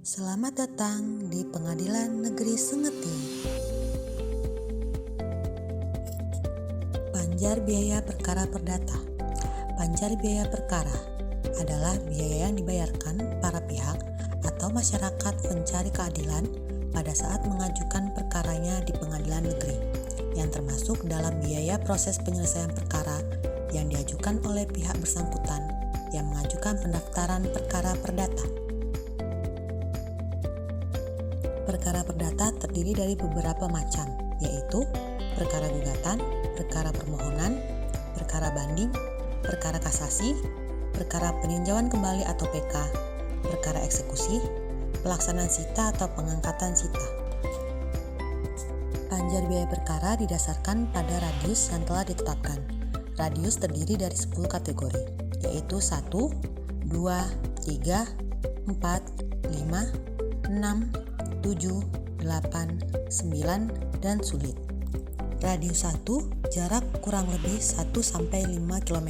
Selamat datang di Pengadilan Negeri Sengeti. Panjar biaya perkara perdata. Panjar biaya perkara adalah biaya yang dibayarkan para pihak atau masyarakat pencari keadilan pada saat mengajukan perkaranya di pengadilan negeri, yang termasuk dalam biaya proses penyelesaian perkara yang diajukan oleh pihak bersangkutan yang mengajukan pendaftaran perkara perdata. Perkara perdata terdiri dari beberapa macam, yaitu perkara gugatan, perkara permohonan, perkara banding, perkara kasasi, perkara peninjauan kembali atau PK, perkara eksekusi, pelaksanaan sita atau pengangkatan sita. Panjar biaya perkara didasarkan pada radius yang telah ditetapkan. Radius terdiri dari 10 kategori, yaitu 1, 2, 3, 4, 5, 6, 7, 8, 9, dan sulit. Radius 1 jarak kurang lebih 1-5 km.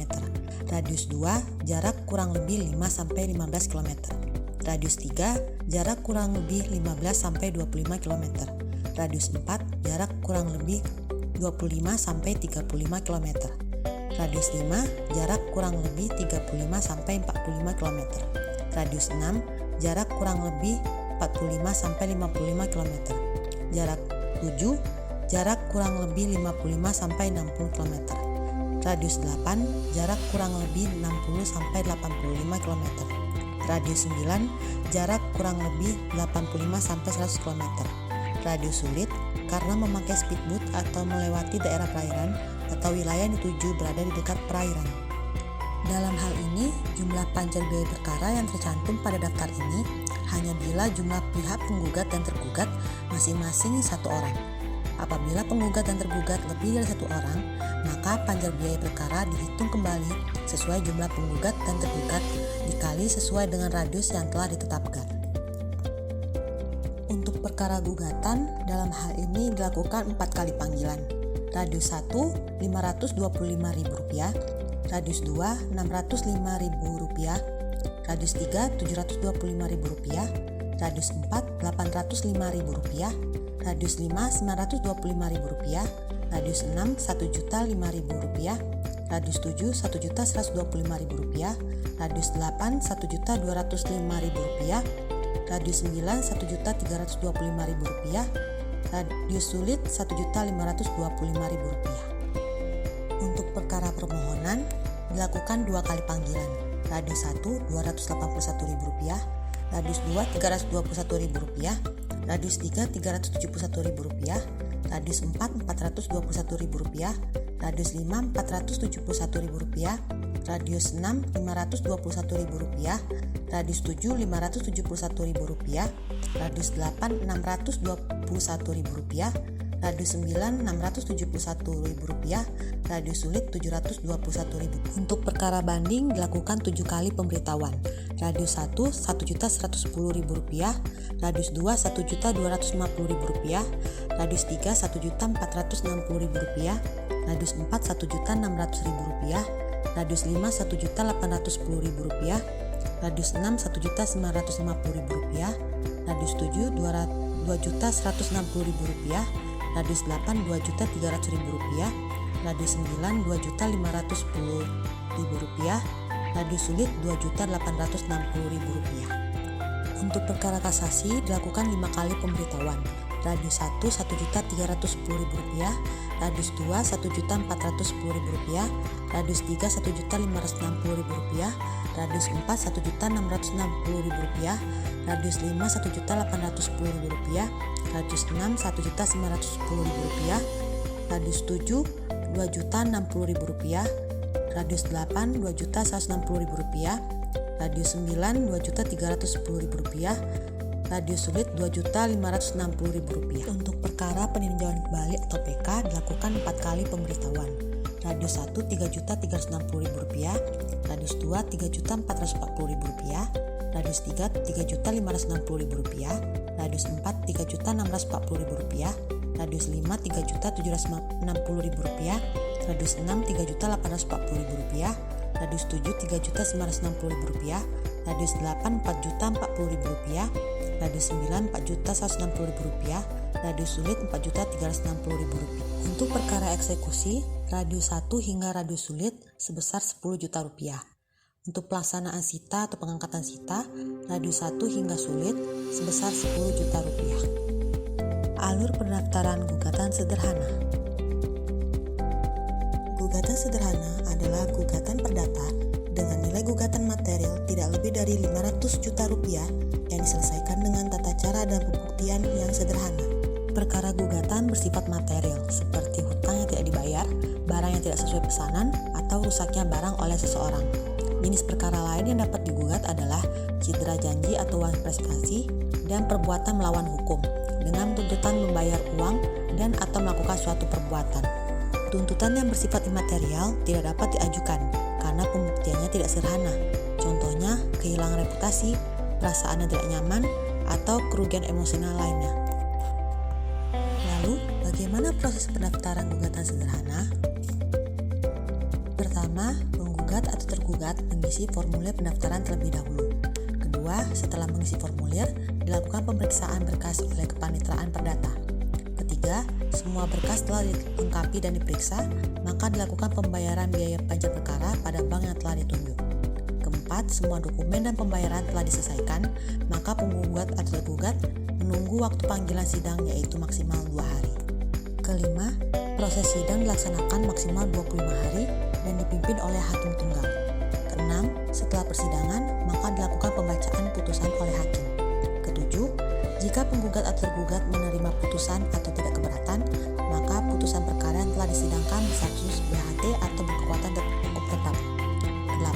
Radius 2 jarak kurang lebih 5-15 km. Radius 3 jarak kurang lebih 15-25 km. Radius 4 jarak kurang lebih 25-35 km. Radius 5 jarak kurang lebih 35-45 km. Radius 6 jarak kurang lebih 45-55 km. Jarak 7 jarak kurang lebih 55-60 km. Radius 8 jarak kurang lebih 60-85 km. Radius 9 jarak kurang lebih 85-100 km. Radius sulit karena memakai speedboat atau melewati daerah perairan atau wilayah yang dituju berada di dekat perairan. Dalam hal ini, jumlah panjar biaya perkara yang tercantum pada daftar ini hanya bila jumlah pihak penggugat dan tergugat masing-masing 1 orang. Apabila penggugat dan tergugat lebih dari 1 orang, maka panjar biaya perkara dihitung kembali sesuai jumlah penggugat dan tergugat dikali sesuai dengan radius yang telah ditetapkan. Untuk perkara gugatan, dalam hal ini dilakukan 4 kali panggilan. Radius 1, Rp525.000, Radius 2, Rp605.000, Radius 3, Rp725.000, Radius 4, Rp805.000, Radius 5, Rp925.000, Radius 6, Rp1.005.000, Radius 7, Rp1.125.000, Radius 8, Rp1.205.000, Radius 9, Rp1.325.000, Radius sulit Rp1.525.000. Untuk perkara permohonan dilakukan 2 kali panggilan. Radius 1 Rp281.000, Radius 2 Rp321.000, Radius 3 Rp371.000, Radius 4 Rp421.000, Radius 5 Rp471.000, Radius 6 Rp521.000, Radius 7 Rp571.000, Radius 8 Rp621.000, Radius 9 Rp671.000, Radius sulit Rp721.000. Untuk perkara banding dilakukan 7 kali pemberitahuan. Radius 1 Rp1.110.000, Radius 2 Rp1.250.000, Radius 3 Rp1.460.000, Radius 4 Rp1.600.000, Radius 5 Rp1.810.000, Radius 6 Rp1.950.000, Radius 7 Rp2.160.000, Radius 8 Rp2.300.000, Radius 9 Rp2.510.000, Radius sulit Rp2.860.000. Untuk perkara kasasi dilakukan 5 kali pemberitahuan. Radius 1 Rp1.310.000, Radius 2 Rp1.410.000, Radius 3 Rp1.560.000, Radius 4 Rp1.660.000, Radius 5 Rp1.810.000, Radius 6 Rp1.910.000, Radius 7 Rp2.060.000, Radius 8 Rp2.160.000, Radius 9 Rp2.310.000, Radius sulit Rp2.560.000. Untuk perkara peninjauan kembali atau PK dilakukan 4 kali pemberitahuan. Radius 1 Rp3.360.000, Radius 2 Rp3.440.000, Radius 3 Rp3.560.000, Radius 4 Rp3.640.000, Radius 5 Rp3.760.000, Radius 6 Rp3.840.000, Radius 7 Rp3.960.000, Radius 8 Rp4.040.000, radius 9 Rp4.160.000, radius sulit Rp4.360.000. Untuk perkara eksekusi, radius 1 hingga radius sulit sebesar Rp10 juta. Untuk pelaksanaan sita atau pengangkatan sita, radius 1 hingga sulit sebesar Rp10 juta. Alur pendaftaran gugatan sederhana. Gugatan sederhana adalah gugatan perdata dengan nilai gugatan material tidak lebih dari Rp500 juta yang diselesaikan dengan tata cara dan pembuktian yang sederhana. Perkara gugatan bersifat material seperti hutang yang tidak dibayar, barang yang tidak sesuai pesanan, atau rusaknya barang oleh seseorang. Jenis perkara lain yang dapat digugat adalah cedera janji atau uang prestasi dan perbuatan melawan hukum dengan tuntutan membayar uang dan atau melakukan suatu perbuatan. Tuntutan yang bersifat imaterial tidak dapat diajukan karena pembuktiannya tidak sederhana. Contohnya, kehilangan reputasi, perasaan yang tidak nyaman, atau kerugian emosional lainnya. Lalu, bagaimana proses pendaftaran gugatan sederhana? Pertama, penggugat atau tergugat mengisi formulir pendaftaran terlebih dahulu. Kedua, setelah mengisi formulir, dilakukan pemeriksaan berkas oleh Kepaniteraan Perdata. Ketiga, semua berkas telah dilengkapi dan diperiksa, maka dilakukan pembayaran biaya panjang perkara pada bank yang telah ditunjuk. Keempat, semua dokumen dan pembayaran telah diselesaikan, maka penggugat atau tergugat menunggu waktu panggilan sidang yaitu maksimal 2 hari. Kelima, proses sidang dilaksanakan maksimal 25 hari dan dipimpin oleh hakim tunggal. Keenam, setelah persidangan, maka dilakukan pembacaan putusan oleh hakim. Ketujuh, jika penggugat atau tergugat menerima putusan atau tidak keberatan, maka putusan perkara yang telah disidangkan berstatus BHT atau berkekuatan hukum tetap.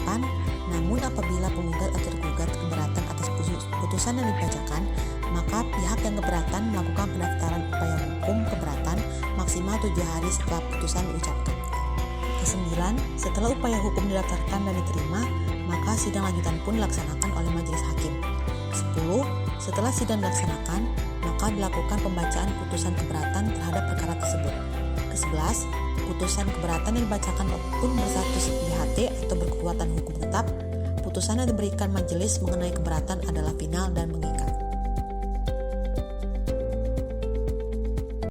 8. Namun apabila penggugat atau tergugat keberatan atas putusan yang dibacakan, maka pihak yang keberatan melakukan pendaftaran upaya hukum keberatan maksimal 7 hari setelah putusan diucapkan. Kesembilan, setelah upaya hukum didaftarkan dan diterima, maka sidang lanjutan pun dilaksanakan oleh majelis hakim. 10. Setelah sidang dilaksanakan, maka dilakukan pembacaan putusan keberatan terhadap perkara tersebut. Ke-11, putusan keberatan yang dibacakan pun berstatus BHT atau berkekuatan hukum tetap. Putusan yang diberikan majelis mengenai keberatan adalah final dan mengikat.